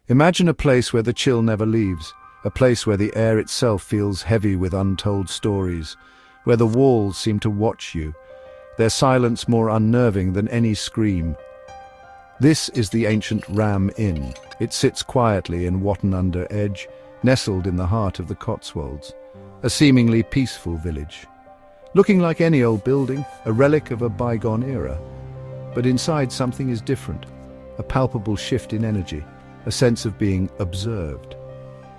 Imagine a place where the chill never leaves, a place where the air itself feels heavy with untold stories, where the walls seem to watch you, their silence more unnerving than any scream. This is the ancient Ram Inn. It sits quietly in Watton-under-Edge, nestled in the heart of the Cotswolds, a seemingly peaceful village. Looking like any old building, a relic of a bygone era. But inside something is different, a palpable shift in energy, a sense of being observed.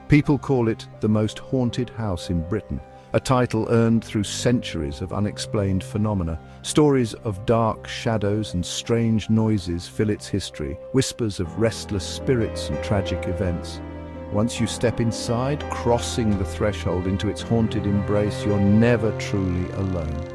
People call it the most haunted house in Britain, a title earned through centuries of unexplained phenomena. Stories of dark shadows and strange noises fill its history, whispers of restless spirits and tragic events. Once you step inside, crossing the threshold into its haunted embrace, you're never truly alone.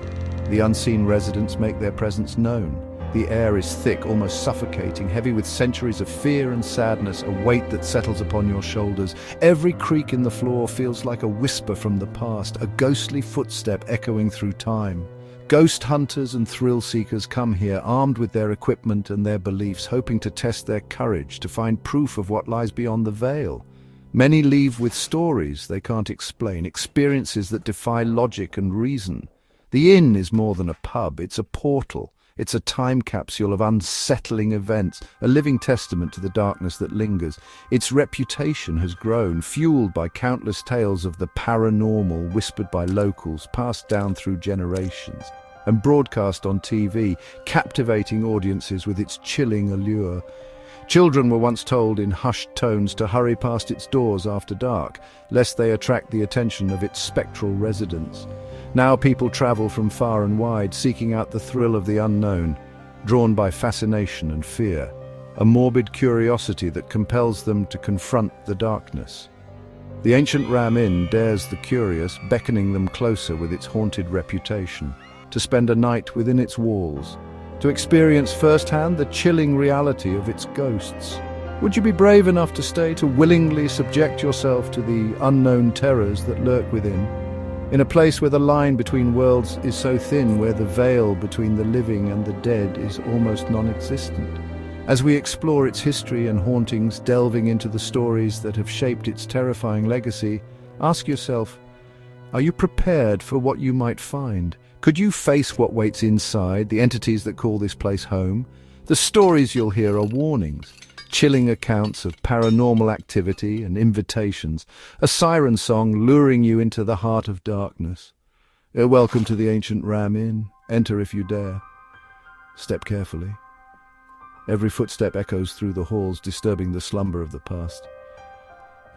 The unseen residents make their presence known. The air is thick, almost suffocating, heavy with centuries of fear and sadness, a weight that settles upon your shoulders. Every creak in the floor feels like a whisper from the past, a ghostly footstep echoing through time. Ghost hunters and thrill-seekers come here, armed with their equipment and their beliefs, hoping to test their courage, to find proof of what lies beyond the veil. Many leave with stories they can't explain, experiences that defy logic and reason. The inn is more than a pub, it's a portal. It's a time capsule of unsettling events, a living testament to the darkness that lingers. Its reputation has grown, fueled by countless tales of the paranormal whispered by locals, passed down through generations, and broadcast on TV, captivating audiences with its chilling allure. Children were once told in hushed tones to hurry past its doors after dark, lest they attract the attention of its spectral residents. Now people travel from far and wide, seeking out the thrill of the unknown, drawn by fascination and fear, a morbid curiosity that compels them to confront the darkness. The ancient Ram Inn dares the curious, beckoning them closer with its haunted reputation, to spend a night within its walls, to experience firsthand the chilling reality of its ghosts. Would you be brave enough to stay, to willingly subject yourself to the unknown terrors that lurk within? In a place where the line between worlds is so thin, where the veil between the living and the dead is almost non-existent. As we explore its history and hauntings, delving into the stories that have shaped its terrifying legacy, ask yourself, are you prepared for what you might find? Could you face what waits inside, the entities that call this place home? The stories you'll hear are warnings, chilling accounts of paranormal activity and invitations, a siren song luring you into the heart of darkness. Welcome to the ancient Ram Inn. Enter if you dare. Step carefully. Every footstep echoes through the halls, disturbing the slumber of the past.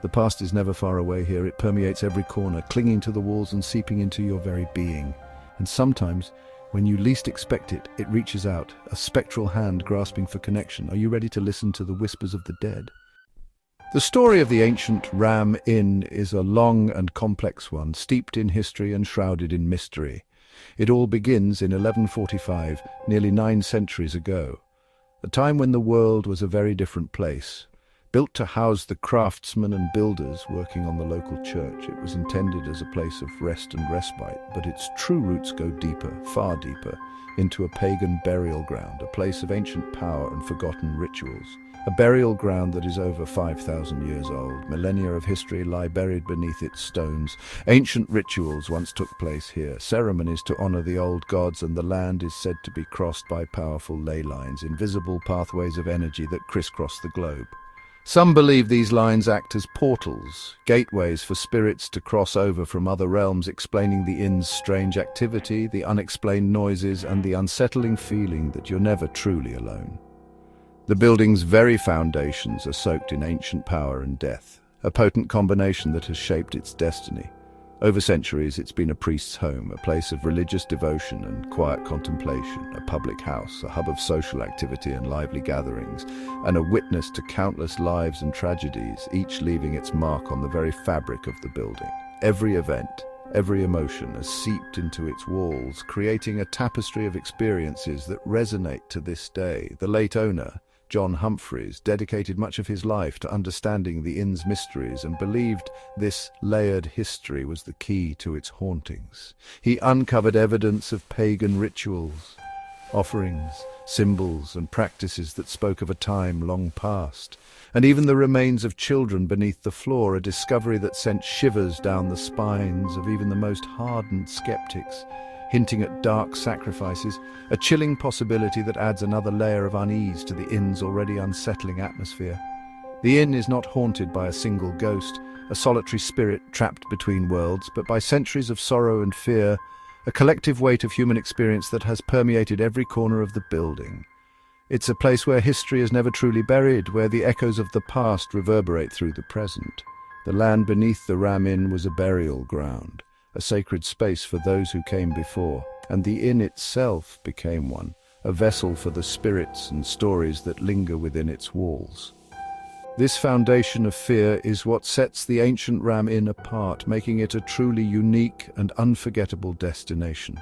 The past is never far away here. It permeates every corner, clinging to the walls and seeping into your very being. And sometimes, when you least expect it, it reaches out, a spectral hand grasping for connection. Are you ready to listen to the whispers of the dead? The story of the ancient Ram Inn is a long and complex one, steeped in history and shrouded in mystery. It all begins in 1145, nearly 9 centuries ago, a time when the world was a very different place. Built to house the craftsmen and builders working on the local church, it was intended as a place of rest and respite, but its true roots go deeper, far deeper, into a pagan burial ground, a place of ancient power and forgotten rituals. A burial ground that is over 5,000 years old. Millennia of history lie buried beneath its stones. Ancient rituals once took place here, ceremonies to honor the old gods, and the land is said to be crossed by powerful ley lines, invisible pathways of energy that crisscross the globe. Some believe these lines act as portals, gateways for spirits to cross over from other realms, explaining the inn's strange activity, the unexplained noises, and the unsettling feeling that you're never truly alone. The building's very foundations are soaked in ancient power and death, a potent combination that has shaped its destiny. Over centuries, it's been a priest's home, a place of religious devotion and quiet contemplation, a public house, a hub of social activity and lively gatherings, and a witness to countless lives and tragedies, each leaving its mark on the very fabric of the building. Every event, every emotion has seeped into its walls, creating a tapestry of experiences that resonate to this day. The late owner, John Humphreys, dedicated much of his life to understanding the inn's mysteries and believed this layered history was the key to its hauntings. He uncovered evidence of pagan rituals, offerings, symbols and practices that spoke of a time long past. And even the remains of children beneath the floor, a discovery that sent shivers down the spines of even the most hardened skeptics, hinting at dark sacrifices, a chilling possibility that adds another layer of unease to the inn's already unsettling atmosphere. The inn is not haunted by a single ghost, a solitary spirit trapped between worlds, but by centuries of sorrow and fear, a collective weight of human experience that has permeated every corner of the building. It's a place where history is never truly buried, where the echoes of the past reverberate through the present. The land beneath the Ram Inn was a burial ground, a sacred space for those who came before, and the inn itself became one, a vessel for the spirits and stories that linger within its walls. This foundation of fear is what sets the ancient Ram Inn apart, making it a truly unique and unforgettable destination.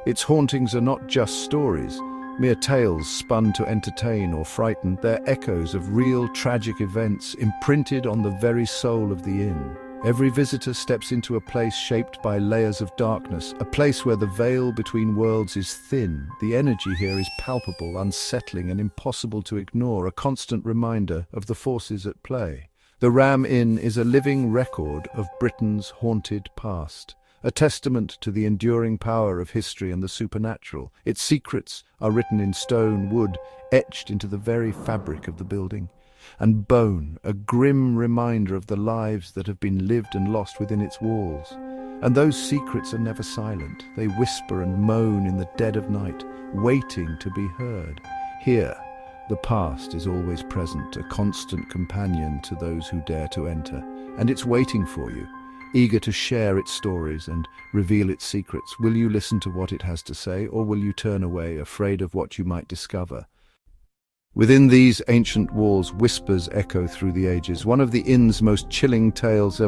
Its hauntings are not just stories, mere tales spun to entertain or frighten. They're echoes of real tragic events imprinted on the very soul of the inn. Every visitor steps into a place shaped by layers of darkness, a place where the veil between worlds is thin. The energy here is palpable, unsettling, and impossible to ignore, a constant reminder of the forces at play. The Ram Inn is a living record of Britain's haunted past, a testament to the enduring power of history and the supernatural. Its secrets are written in stone, wood, etched into the very fabric of the building, and bone, a grim reminder of the lives that have been lived and lost within its walls. And those secrets are never silent. They whisper and moan in the dead of night, waiting to be heard. Here, the past is always present, a constant companion to those who dare to enter, and it's waiting for you, eager to share its stories and reveal its secrets. Will you listen to what it has to say, or will you turn away, afraid of what you might discover? Within these ancient walls, whispers echo through the ages. One of the inn's most chilling tales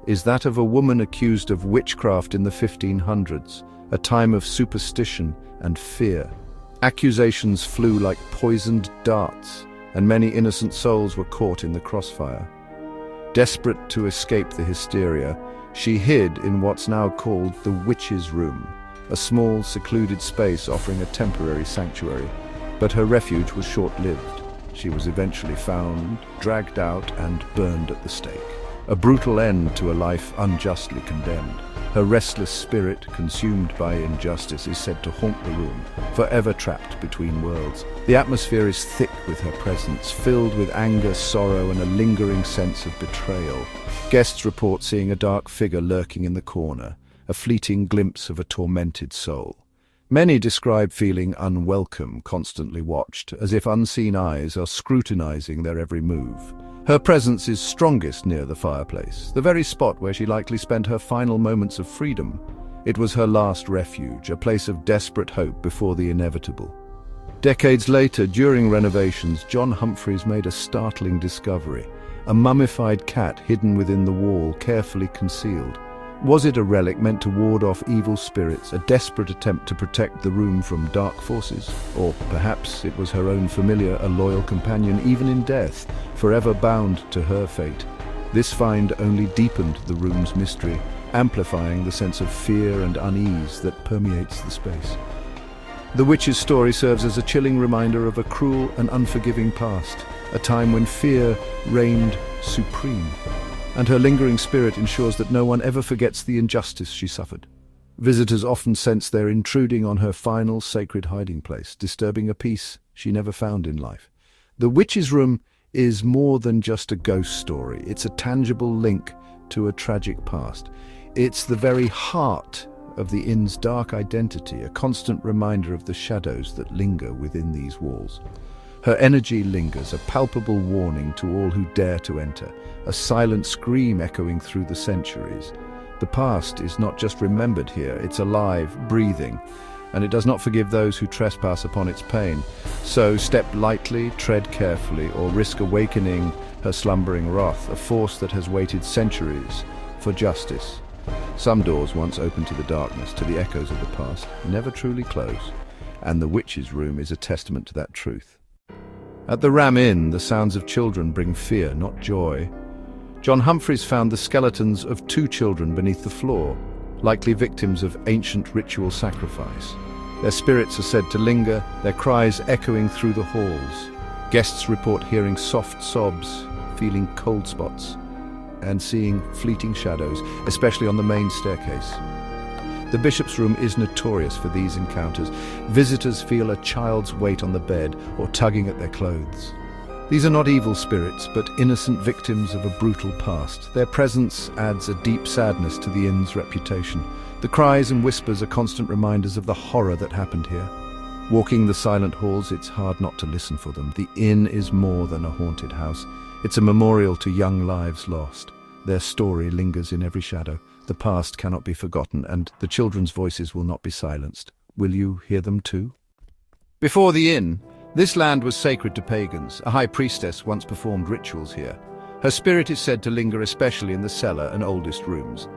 is that of a woman accused of witchcraft in the 1500s, a time of superstition and fear. Accusations flew like poisoned darts, and many innocent souls were caught in the crossfire. Desperate to escape the hysteria, she hid in what's now called the Witch's Room, a small, secluded space offering a temporary sanctuary. But her refuge was short-lived. She was eventually found, dragged out, and burned at the stake. A brutal end to a life unjustly condemned. Her restless spirit, consumed by injustice, is said to haunt the room, forever trapped between worlds. The atmosphere is thick with her presence, filled with anger, sorrow, and a lingering sense of betrayal. Guests report seeing a dark figure lurking in the corner, a fleeting glimpse of a tormented soul. Many describe feeling unwelcome, constantly watched, as if unseen eyes are scrutinizing their every move. Her presence is strongest near the fireplace, the very spot where she likely spent her final moments of freedom. It was her last refuge, a place of desperate hope before the inevitable. Decades later, during renovations, John Humphreys made a startling discovery: a mummified cat hidden within the wall, carefully concealed. Was it a relic meant to ward off evil spirits, a desperate attempt to protect the room from dark forces? Or perhaps it was her own familiar, a loyal companion even in death, forever bound to her fate. This find only deepened the room's mystery, amplifying the sense of fear and unease that permeates the space. The witch's story serves as a chilling reminder of a cruel and unforgiving past, a time when fear reigned supreme, and her lingering spirit ensures that no one ever forgets the injustice she suffered. Visitors often sense they're intruding on her final sacred hiding place, disturbing a peace she never found in life. The Witch's Room is more than just a ghost story. It's a tangible link to a tragic past. It's the very heart of the inn's dark identity, a constant reminder of the shadows that linger within these walls. Her energy lingers, a palpable warning to all who dare to enter, a silent scream echoing through the centuries. The past is not just remembered here, it's alive, breathing, and it does not forgive those who trespass upon its pain. So step lightly, tread carefully, or risk awakening her slumbering wrath, a force that has waited centuries for justice. Some doors once open to the darkness, to the echoes of the past, never truly close, and the Witch's Room is a testament to that truth. At the Ram Inn, the sounds of children bring fear, not joy. John Humphreys found the skeletons of 2 children beneath the floor, likely victims of ancient ritual sacrifice. Their spirits are said to linger, their cries echoing through the halls. Guests report hearing soft sobs, feeling cold spots, and seeing fleeting shadows, especially on the main staircase. The bishop's room is notorious for these encounters. Visitors feel a child's weight on the bed or tugging at their clothes. These are not evil spirits, but innocent victims of a brutal past. Their presence adds a deep sadness to the inn's reputation. The cries and whispers are constant reminders of the horror that happened here. Walking the silent halls, it's hard not to listen for them. The inn is more than a haunted house. It's a memorial to young lives lost. Their story lingers in every shadow. The past cannot be forgotten, and the children's voices will not be silenced. Will you hear them too? Before the inn, this land was sacred to pagans. A high priestess once performed rituals here. Her spirit is said to linger especially in the cellar and oldest rooms.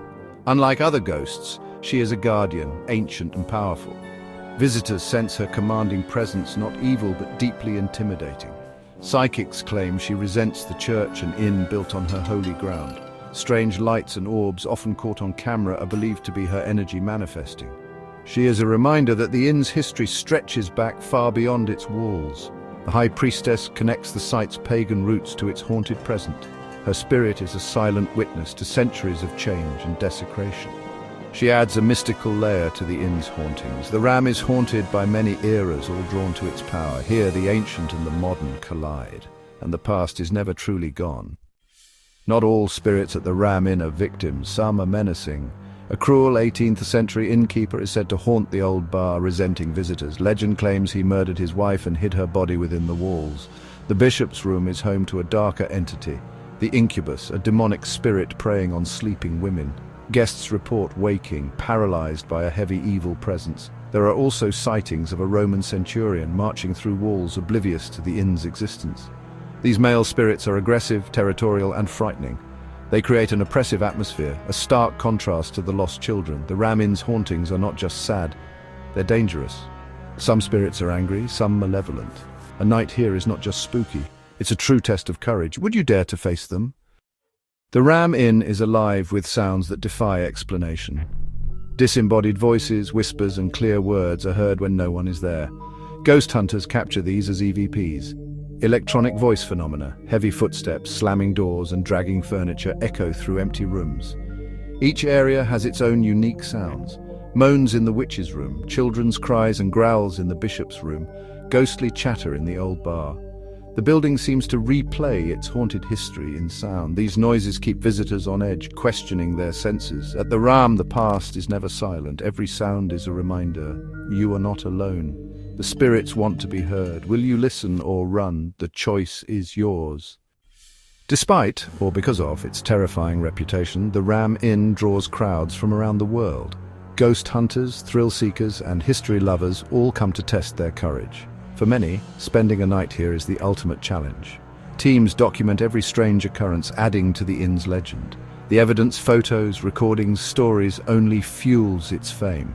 Unlike other ghosts, she is a guardian, ancient and powerful. Visitors sense her commanding presence, not evil but deeply intimidating. Psychics claim she resents the church and inn built on her holy ground. Strange lights and orbs, often caught on camera, are believed to be her energy manifesting. She is a reminder that the inn's history stretches back far beyond its walls. The High Priestess connects the site's pagan roots to its haunted present. Her spirit is a silent witness to centuries of change and desecration. She adds a mystical layer to the inn's hauntings. The Ram is haunted by many eras, all drawn to its power. Here, the ancient and the modern collide, and the past is never truly gone. Not all spirits at the Ram Inn are victims. Some are menacing. A cruel 18th century innkeeper is said to haunt the old bar, resenting visitors. Legend claims he murdered his wife and hid her body within the walls. The bishop's room is home to a darker entity, the incubus, a demonic spirit preying on sleeping women. Guests report waking, paralyzed by a heavy evil presence. There are also sightings of a Roman centurion marching through walls, oblivious to the inn's existence. These male spirits are aggressive, territorial, and frightening. They create an oppressive atmosphere, a stark contrast to the lost children. The Ram Inn's hauntings are not just sad, they're dangerous. Some spirits are angry, some malevolent. A night here is not just spooky, it's a true test of courage. Would you dare to face them? The Ram Inn is alive with sounds that defy explanation. Disembodied voices, whispers, and clear words are heard when no one is there. Ghost hunters capture these as EVPs. Electronic voice phenomena, heavy footsteps, slamming doors, and dragging furniture echo through empty rooms. Each area has its own unique sounds. Moans in the witch's room, children's cries and growls in the bishop's room, ghostly chatter in the old bar. The building seems to replay its haunted history in sound. These noises keep visitors on edge, questioning their senses. At the Ram, the past is never silent. Every sound is a reminder. You are not alone. The spirits want to be heard. Will you listen or run? The choice is yours. Despite, or because of, its terrifying reputation, the Ram Inn draws crowds from around the world. Ghost hunters, thrill seekers, and history lovers all come to test their courage. For many, spending a night here is the ultimate challenge. Teams document every strange occurrence, adding to the inn's legend. The evidence, photos, recordings, stories only fuels its fame.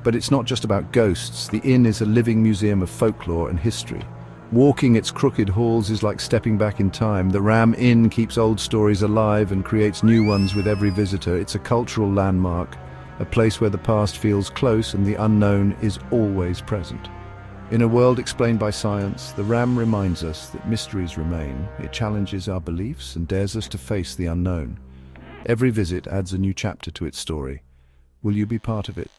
But it's not just about ghosts. The inn is a living museum of folklore and history. Walking its crooked halls is like stepping back in time. The Ram Inn keeps old stories alive and creates new ones with every visitor. It's a cultural landmark, a place where the past feels close and the unknown is always present. In a world explained by science, the Ram reminds us that mysteries remain. It challenges our beliefs and dares us to face the unknown. Every visit adds a new chapter to its story. Will you be part of it?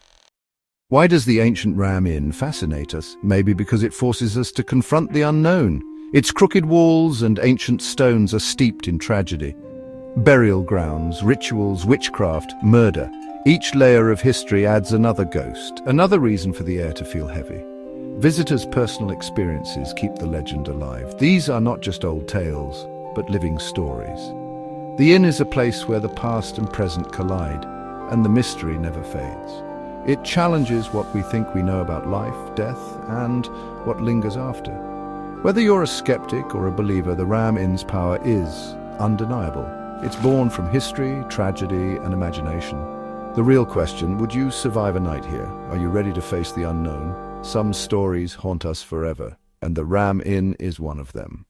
Why does the ancient Ram Inn fascinate us? Maybe because it forces us to confront the unknown. Its crooked walls and ancient stones are steeped in tragedy. Burial grounds, rituals, witchcraft, murder. Each layer of history adds another ghost, another reason for the air to feel heavy. Visitors' personal experiences keep the legend alive. These are not just old tales, but living stories. The inn is a place where the past and present collide, and the mystery never fades. It challenges what we think we know about life, death, and what lingers after. Whether you're a skeptic or a believer, the Ram Inn's power is undeniable. It's born from history, tragedy, and imagination. The real question, would you survive a night here? Are you ready to face the unknown? Some stories haunt us forever, and the Ram Inn is one of them.